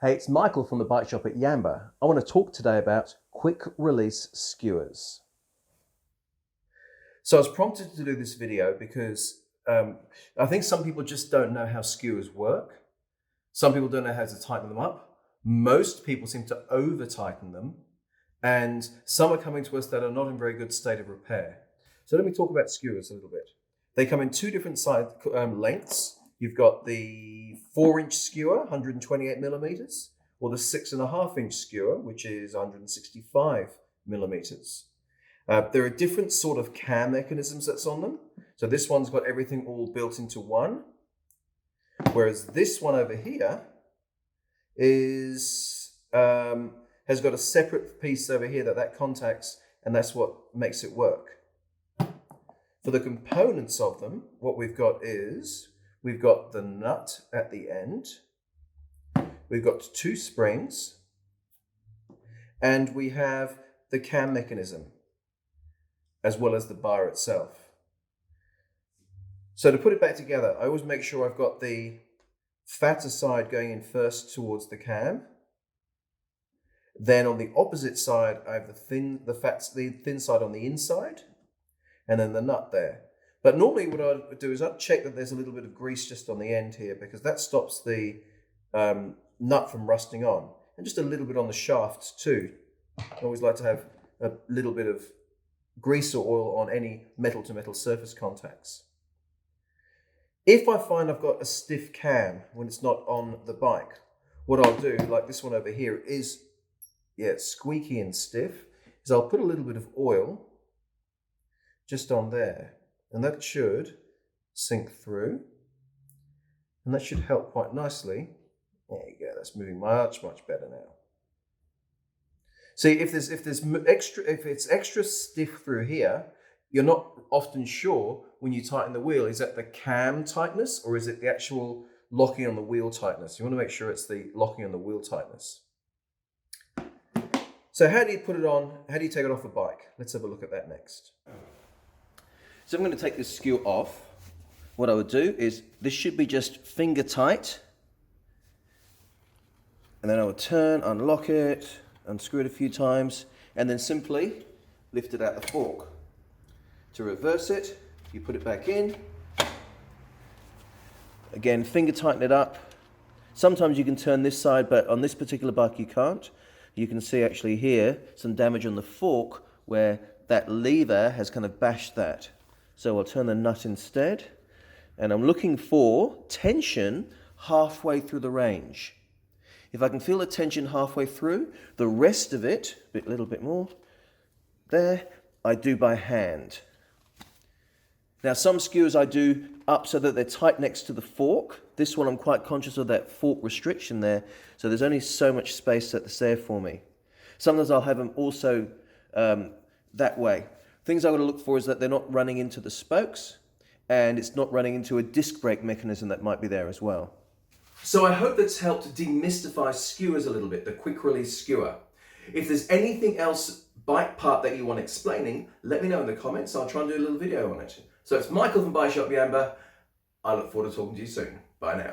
Hey, it's Michael from the bike shop at Yamba. I want to talk today about quick release skewers. So I was prompted to do this video because I think some people just don't know how skewers work. Some people don't know how to tighten them up. Most people seem to over tighten them. And some are coming to us that are not in very good state of repair. So let me talk about skewers a little bit. They come in two different lengths. You've got the 4-inch skewer, 128 millimeters, or the 6.5-inch skewer, which is 165 millimeters. There are different sort of cam mechanisms that's on them. So this one's got everything all built into one, whereas this one over here is has got a separate piece over here that contacts, and that's what makes it work. For the components of them, what we've got is we've got the nut at the end, we've got 2 springs, and we have the cam mechanism, as well as the bar itself. So to put it back together, I always make sure I've got the fatter side going in first towards the cam. Then on the opposite side, I have the thin side on the inside, and then the nut there. But normally what I would do is I'd check that there's a little bit of grease just on the end here, because that stops the nut from rusting on. And just a little bit on the shafts too. I always like to have a little bit of grease or oil on any metal-to-metal surface contacts. If I find I've got a stiff cam when it's not on the bike, what I'll do, like this one over here, is, it's squeaky and stiff, is I'll put a little bit of oil just on there. And that should sink through, and that should help quite nicely. There you go, that's moving much, much better now. See, if it's extra stiff through here, you're not often sure when you tighten the wheel, is that the cam tightness or is it the actual locking on the wheel tightness? You want to make sure it's the locking on the wheel tightness. So how do you put it on? How do you take it off the bike? Let's have a look at that next. So I'm going to take this skewer off. What I would do is, this should be just finger tight. And then I would turn, unlock it, unscrew it a few times, and then simply lift it out the fork. To reverse it, you put it back in. Again, finger tighten it up. Sometimes you can turn this side, but on this particular bike you can't. You can see actually here some damage on the fork where that lever has kind of bashed that. So I'll turn the nut instead, and I'm looking for tension halfway through the range. If I can feel the tension halfway through, the rest of it, a little bit more, there, I do by hand. Now some skewers I do up so that they're tight next to the fork. This one I'm quite conscious of that fork restriction there, so there's only so much space that's there for me. Sometimes I'll have them also that way. Things I've got to look for is that they're not running into the spokes, and it's not running into a disc brake mechanism that might be there as well. So I hope that's helped demystify skewers a little bit, the quick release skewer. If there's anything else bike part that you want explaining, let me know in the comments. I'll try and do a little video on it. So it's Michael from Bike Shop Yamba. I look forward to talking to you soon. Bye now.